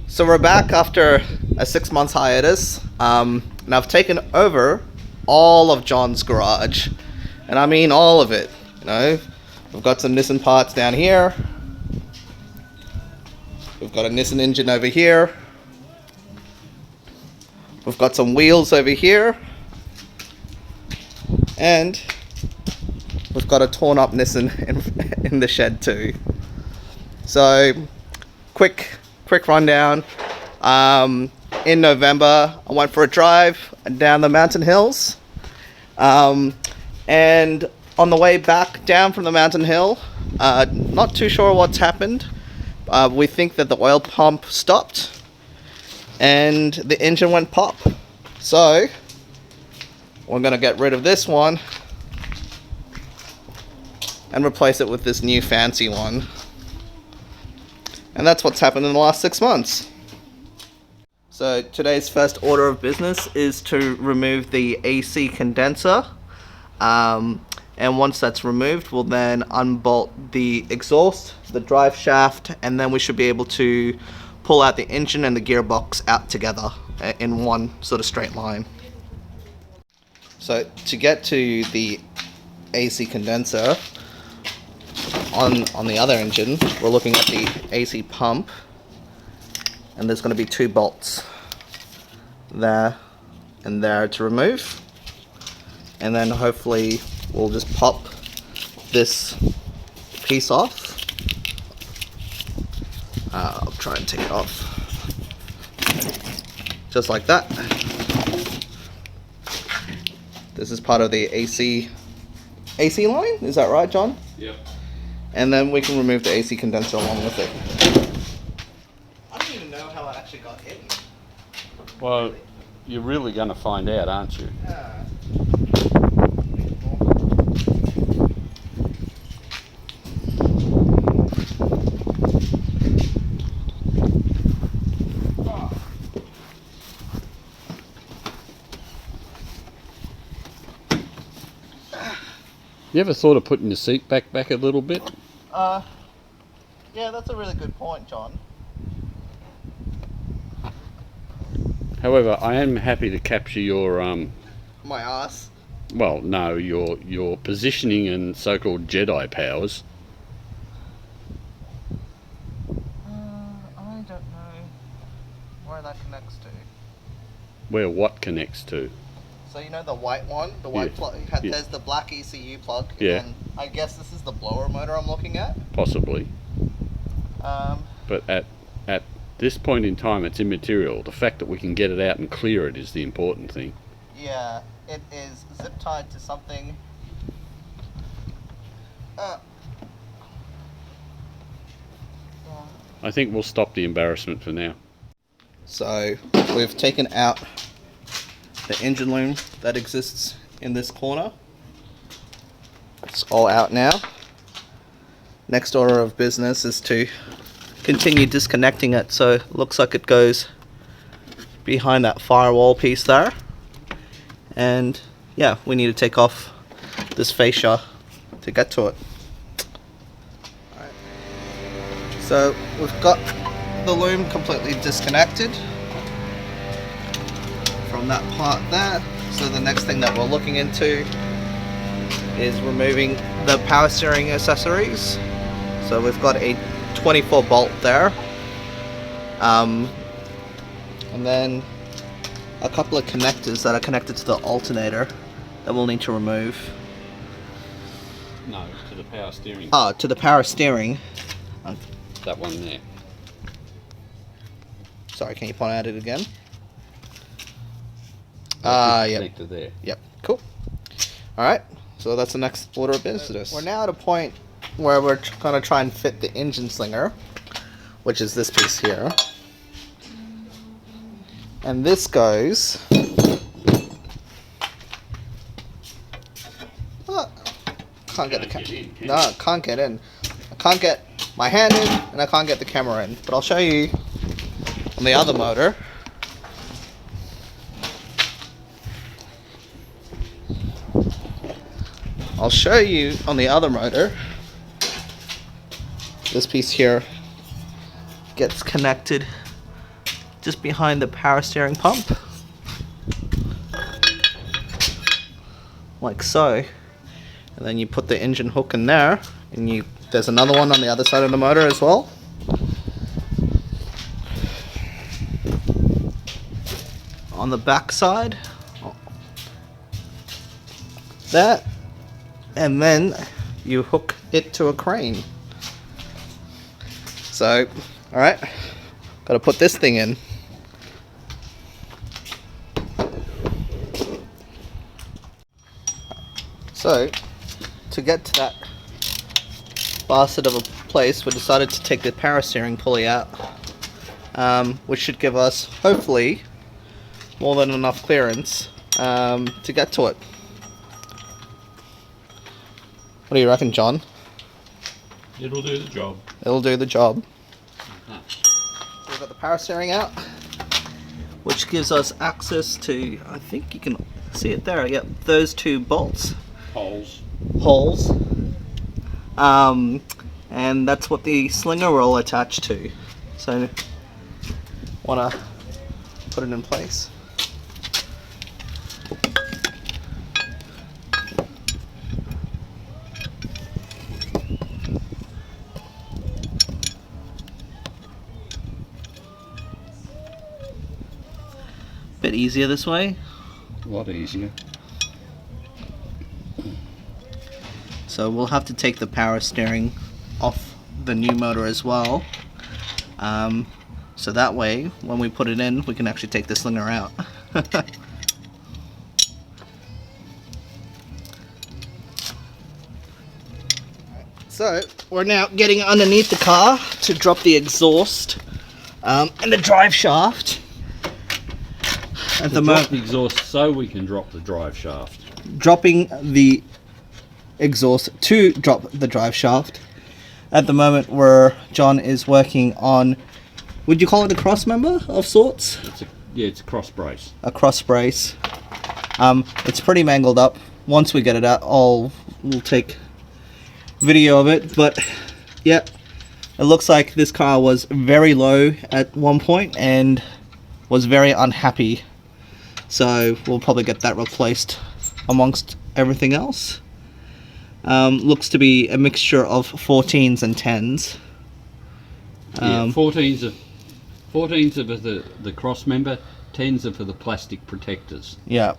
So we're back after a 6 month hiatus, and I've taken over all of John's garage, and I mean all of it. You know, we've got some Nissan parts down here. We've got a Nissan engine over here. We've got some wheels over here, and we've got a torn up Nissan in the shed too. So, quick rundown. In November, I went for a drive down the mountain hills, and on the way back down from the mountain hill, not too sure what's happened. We think that the oil pump stopped and the engine went pop. So we're gonna get rid of this one and replace it with this new fancy one. And that's what's happened in the last 6 months. So today's first order of business is to remove the AC condenser. And once that's removed, we'll then unbolt the exhaust, the drive shaft, and then we should be able to pull out the engine and the gearbox out together in one sort of straight line. So to get to the AC condenser, on the other engine, we're looking at the AC pump, and there's going to be 2 bolts there and there to remove, and then hopefully we'll just pop this piece off. I'll try and take it off just like that. This is part of the AC line, is that right, John? Yep. And then we can remove the AC condenser along with it. I don't even know how it actually got in. Well, you're really going to find out, aren't you? Yeah. You ever thought of putting your seat back a little bit? Yeah, that's a really good point, John. However, I am happy to capture your My ass. well, no, your positioning and so-called Jedi powers. I don't know where that connects to. Where what connects to? So you know the white one, the white Yeah. plug. Yeah. There's the black ECU plug. Yeah. And I guess this is the blower motor I'm looking at. Possibly. Um, But at this point in time, it's immaterial. The fact that we can get it out and clear it is the important thing. yeah, it is zip tied to something. Yeah. I think we'll stop the embarrassment for now. So we've taken out the engine loom that exists in this corner. It's all out now. Next order of business is to continue disconnecting it, so it looks like it goes behind that firewall piece there. And yeah, we need to take off this fascia to get to it. Alright. So we've got the loom completely disconnected from that part there. So the next thing that we're looking into is removing the power steering accessories. So we've got a 24 bolt there, and then a couple of connectors that are connected to the alternator that we'll need to remove. No, to the power steering. To the power steering. That one there. Sorry, can you point at it again? That's Yep. connected there. Yep, cool. Alright, so that's the next order of business. We're now at a point where we're gonna try and fit the engine slinger, which is this piece here. And this goes... can't get the camera. No, I can't get in. I can't get my hand in, and I can't get the camera in. But I'll show you on the other motor. I'll show you on the other motor. This piece here gets connected just behind the power steering pump, like so, and then you put the engine hook in there, and there's another one on the other side of the motor as well. On the back side, that, and then you hook it to a crane. So, alright, gotta put this thing in. So, to get to that bastard of a place, we decided to take the power steering pulley out, which should give us, hopefully, more than enough clearance to get to it. What do you reckon, John? It'll do the job. It'll do the job. So we've got the power steering out, which gives us access to, I think you can see it there, yep, those two bolts. Holes. And that's what the slinger will attach to. So, wanna put it in place. Bit easier this way. A lot easier. So we'll have to take the power steering off the new motor as well. So that way, when we put it in, we can actually take the slinger out. So we're now getting underneath the car to drop the exhaust and the drive shaft. At the Drop the exhaust so we can drop the drive shaft. Dropping the exhaust to drop the drive shaft. At the moment, where John is working on, would you call it a cross member of sorts? It's a cross brace. A cross brace. It's pretty mangled up. Once we get it out, we'll take video of it. But yeah, it looks like this car was very low at one point and was very unhappy. So we'll probably get that replaced amongst everything else. Looks to be a mixture of 14s and 10s. Yeah, 14s are for the cross member, 10s are for the plastic protectors. Yeah.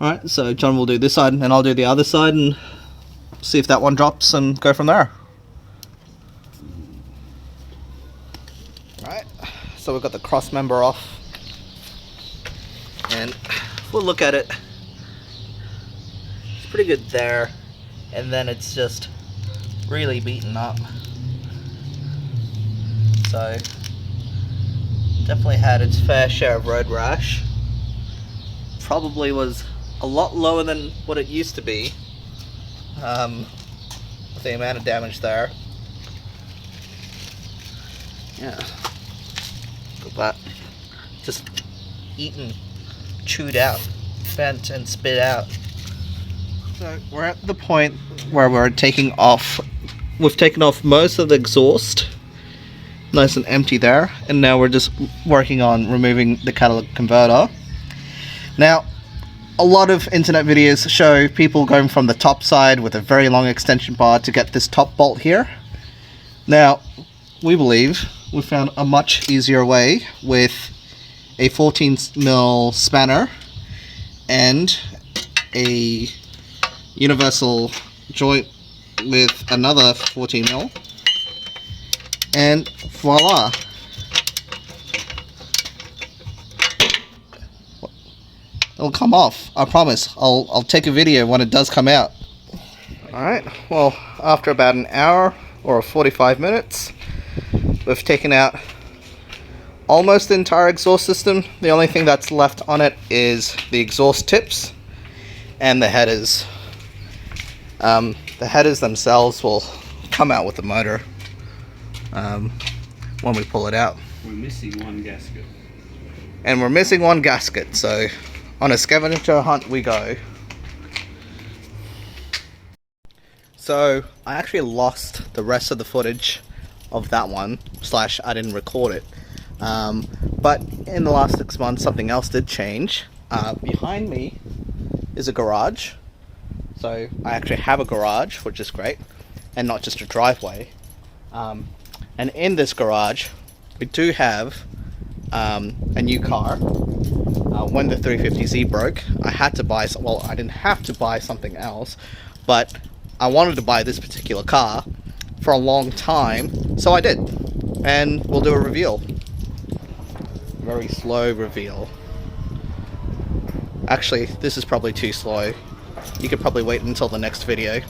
Alright, so John will do this side and I'll do the other side and see if that one drops and go from there. Alright, so we've got the cross member off. And we'll look at it. It's pretty good there. And then it's just really beaten up. So definitely had its fair share of road rash. Probably was a lot lower than what it used to be. The amount of damage there. Yeah. Look at that. Just eaten, chewed out, bent and spit out. So we're at the point where we're taking off. We've taken off most of the exhaust. Nice and empty there. And now we're just working on removing the catalytic converter. Now, a lot of internet videos show people going from the top side with a very long extension bar to get this top bolt here. Now, we believe we found a much easier way with a 14mm spanner and a universal joint with another 14mm, and voila. It'll come off, I promise. I'll take a video when it does come out. Alright, well, after about an hour or 45 minutes, we've taken out almost the entire exhaust system. The only thing that's left on it is the exhaust tips and the headers. The headers themselves will come out with the motor when we pull it out. We're missing one gasket. And we're missing one gasket, so on a scavenger hunt we go. So I actually lost the rest of the footage of that one, slash I didn't record it. But in the last 6 months, something else did change. Behind me is a garage. So I actually have a garage, which is great, and not just a driveway. And in this garage, we do have a new car. When the 350Z broke, I had to buy some. Well, I didn't have to buy something else, but I wanted to buy this particular car for a long time, so I did. And we'll do a reveal. Very slow reveal. Actually, this is probably too slow. You could probably wait until the next video.